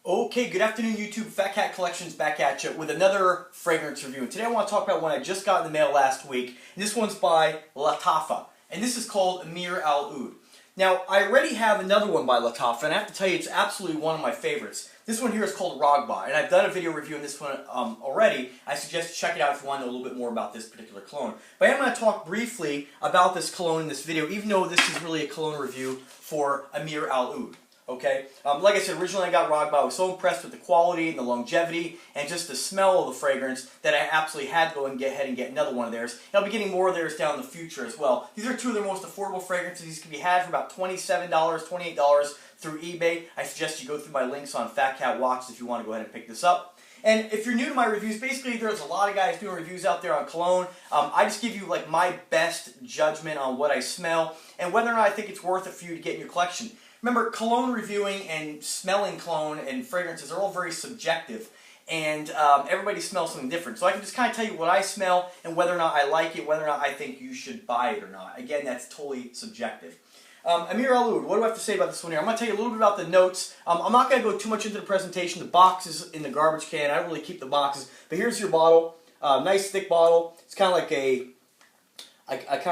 Okay, good afternoon YouTube. Fat Cat Collections back at you with another fragrance review. And today I want to talk about one I just got in the mail last week. And this one's by Lattafa. And this is called Ameer Al Oudh. Now, I already have another one by Lattafa, and I have to tell you it's absolutely one of my favorites. This one here is called Ragba, and I've done a video review on this one already. I suggest you check it out if you want to know a little bit more about this particular cologne. But I am going to talk briefly about this cologne in this video, even though this is really a cologne review for Ameer Al Oudh. Okay, like I said, originally I got Ragba. I was so impressed with the quality and the longevity and just the smell of the fragrance that I absolutely had to go and get another one of theirs. And I'll be getting more of theirs down in the future as well. These are two of their most affordable fragrances. These can be had for about $27, $28 through eBay. I suggest you go through my links on Fat Cat Watches if you want to go ahead and pick this up. And if you're new to my reviews, basically there's a lot of guys doing reviews out there on cologne. I just give you like my best judgment on what I smell and whether or not I think it's worth it for you to get in your collection. Remember, cologne reviewing and smelling cologne and fragrances are all very subjective, and everybody smells something different. So I can just kind of tell you what I smell and whether or not I like it, whether or not I think you should buy it or not. Again, that's totally subjective. Ameer Al Oudh, what do I have to say about this one here? I'm going to tell you a little bit about the notes. I'm not going to go too much into the presentation. The box is in the garbage can. I don't really keep the boxes. But here's your bottle. Nice thick bottle. It's kind of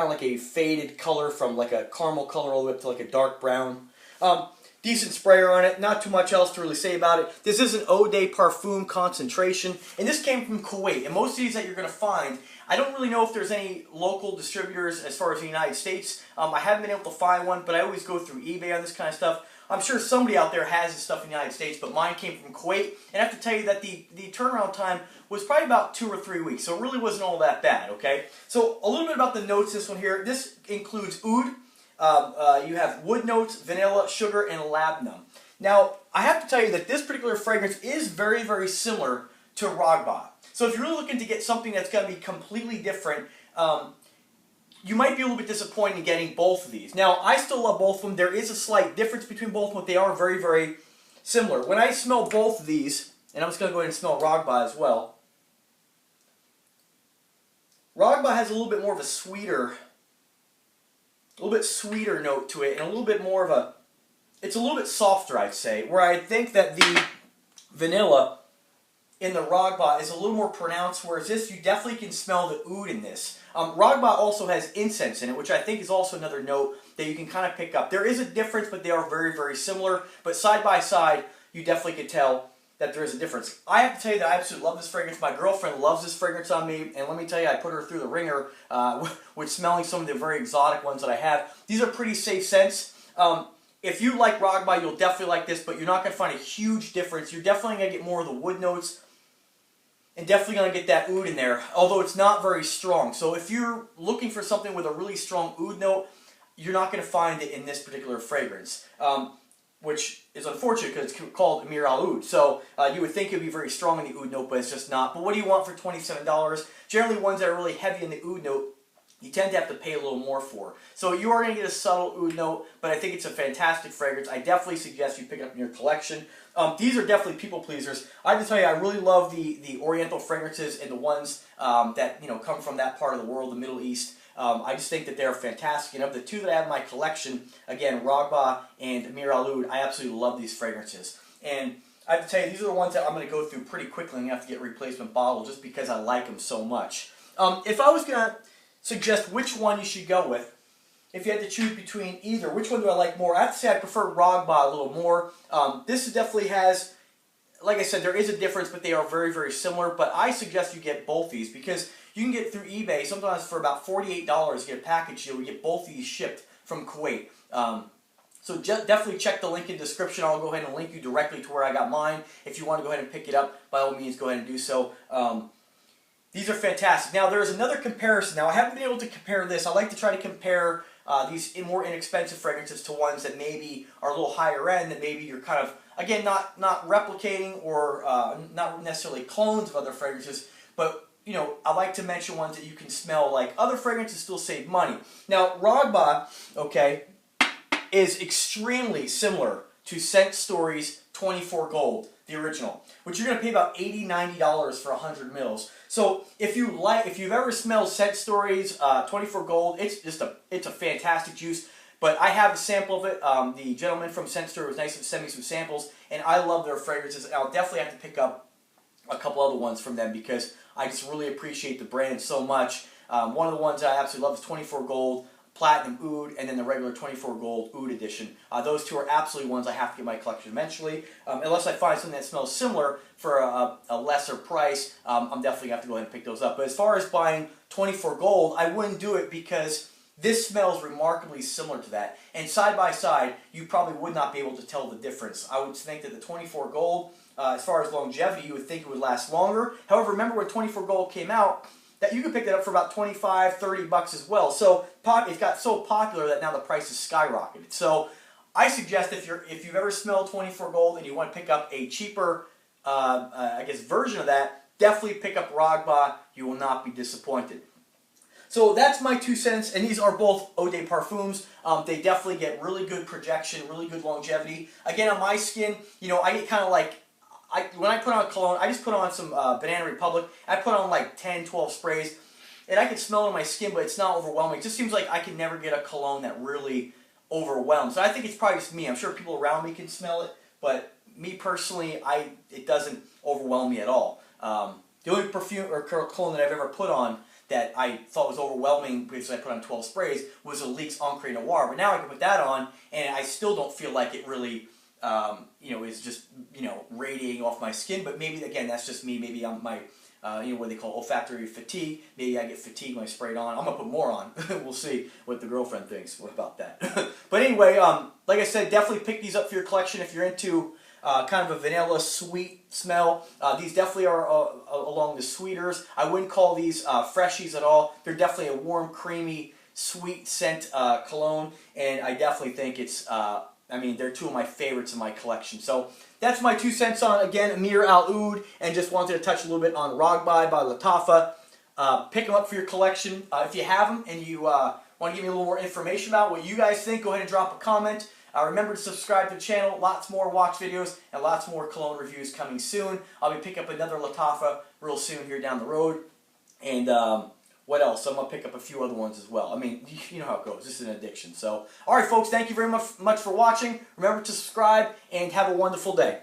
like a faded color from like a caramel color all the way up to like a dark brown. Decent sprayer on it, not too much else to really say about it. This is an Oudh Perfume concentration, and this came from Kuwait. And most of these that you're going to find, I don't really know if there's any local distributors as far as the United States. I haven't been able to find one, but I always go through eBay on this kind of stuff. I'm sure somebody out there has this stuff in the United States, but mine came from Kuwait. And I have to tell you that the turnaround time was probably about 2 or 3 weeks, so it really wasn't all that bad, okay? So a little bit about the notes this one here. This includes oud. You have wood notes, vanilla, sugar, and labdanum. Now, I have to tell you that this particular fragrance is very, very similar to Ragba. So if you're really looking to get something that's going to be completely different, you might be a little bit disappointed in getting both of these. Now, I still love both of them. There is a slight difference between both of them, but they are very, very similar. When I smell both of these, and I'm just going to go ahead and smell Ragba as well, Ragba has a little bit more of a sweeter note to it, and a little bit more of a, it's a little bit softer, I'd say, where I think that the vanilla in the Ragba is a little more pronounced, whereas this, you definitely can smell the oud in this. Ragba also has incense in it, which I think is also another note that you can kind of pick up. There is a difference, but they are very, very similar, but side by side, you definitely can tell that there is a difference. I have to tell you that I absolutely love this fragrance. My girlfriend loves this fragrance on me, and let me tell you, I put her through the ringer with smelling some of the very exotic ones that I have. These are pretty safe scents. If you like Ragba, you'll definitely like this, but you're not going to find a huge difference. You're definitely going to get more of the wood notes, and definitely going to get that oud in there, although it's not very strong. So if you're looking for something with a really strong oud note, you're not going to find it in this particular fragrance. Which is unfortunate because it's called Ameer Al Oudh. So you would think it would be very strong in the oud note, but it's just not. But what do you want for $27? Generally, ones that are really heavy in the oud note, you tend to have to pay a little more for. So you are going to get a subtle oud note, but I think it's a fantastic fragrance. I definitely suggest you pick it up in your collection. These are definitely people pleasers. I have to tell you, I really love the Oriental fragrances and the ones that come from that part of the world, the Middle East. I just think that they're fantastic. And of the two that I have in my collection, again, Ragba and Ameer Al Oudh, I absolutely love these fragrances. And I have to tell you, these are the ones that I'm going to go through pretty quickly and have to get a replacement bottle just because I like them so much. If I was going to suggest which one you should go with, if you had to choose between either, which one do I like more? I have to say I prefer Ragba a little more. This definitely has, like I said, there is a difference, but they are very, very similar. But I suggest you get both these because you can get through eBay, sometimes for about $48, you get a package deal. We get both of these shipped from Kuwait. So definitely check the link in the description. I'll go ahead and link you directly to where I got mine. If you want to go ahead and pick it up, by all means, go ahead and do so. These are fantastic. Now, there is another comparison. Now, I haven't been able to compare this. I like to try to compare these more inexpensive fragrances to ones that maybe are a little higher end, that maybe you're kind of, again, not replicating or not necessarily clones of other fragrances, but I like to mention ones that you can smell like other fragrances still save money. Now, Ragba, okay, is extremely similar to Scent Story's 24 Gold, the original, which you're going to pay about $80, $90 for 100 mils. So if you've ever smelled Scent Story's 24 Gold, it's a fantastic juice. But I have a sample of it. The gentleman from Scent Store was nice to send me some samples, and I love their fragrances. I'll definitely have to pick up a couple other ones from them because I just really appreciate the brand so much. One of the ones I absolutely love is 24 Gold Platinum Oud, and then the regular 24 Gold Oud edition. Those two are absolutely ones I have to get in my collection eventually. Unless I find something that smells similar for a lesser price, I'm definitely going to have to go ahead and pick those up. But as far as buying 24 Gold, I wouldn't do it because this smells remarkably similar to that. And side by side, you probably would not be able to tell the difference. I would think that the 24 Gold, as far as longevity, you would think it would last longer. However, remember when 24 Gold came out, that you could pick that up for about 25, 30 bucks as well. So it got so popular that now the price is skyrocketed. So I suggest if you've ever smelled 24 Gold and you want to pick up a cheaper, I guess, version of that, definitely pick up Ragba. You will not be disappointed. So that's my 2 cents, and these are both Oudh Perfumes. They definitely get really good projection, really good longevity. Again, on my skin, you know, I get kind of like, when I put on cologne, I just put on some Banana Republic. I put on like 10, 12 sprays, and I can smell it on my skin, but it's not overwhelming. It just seems like I can never get a cologne that really overwhelms. So I think it's probably just me. I'm sure people around me can smell it, but me personally, it doesn't overwhelm me at all. The only perfume or cologne that I've ever put on that I thought was overwhelming because I put on 12 sprays was a Leaks Encre Noir. But now I can put that on, and I still don't feel like it really, you know, is just, you know, radiating off my skin. But maybe, again, that's just me. Maybe I'm my, you know, what they call olfactory fatigue. Maybe I get fatigued when I spray it on. I'm going to put more on. We'll see what the girlfriend thinks about that. But anyway, like I said, definitely pick these up for your collection if you're into kind of a vanilla sweet smell. These definitely are along the sweeters. I wouldn't call these freshies at all. They're definitely a warm, creamy, sweet scent cologne, and I definitely think it's, I mean, they're two of my favorites in my collection. So that's my 2 cents on, again, Ameer Al Oudh, and just wanted to touch a little bit on Ragba by Lattafa. Pick them up for your collection. If you have them and you want to give me a little more information about what you guys think, go ahead and drop a comment. Remember to subscribe to the channel. Lots more watch videos and lots more cologne reviews coming soon. I'll be picking up another Lattafa real soon here down the road. And what else? I'm going to pick up a few other ones as well. I mean, you know how it goes. This is an addiction. So, alright folks, thank you very much for watching. Remember to subscribe and have a wonderful day.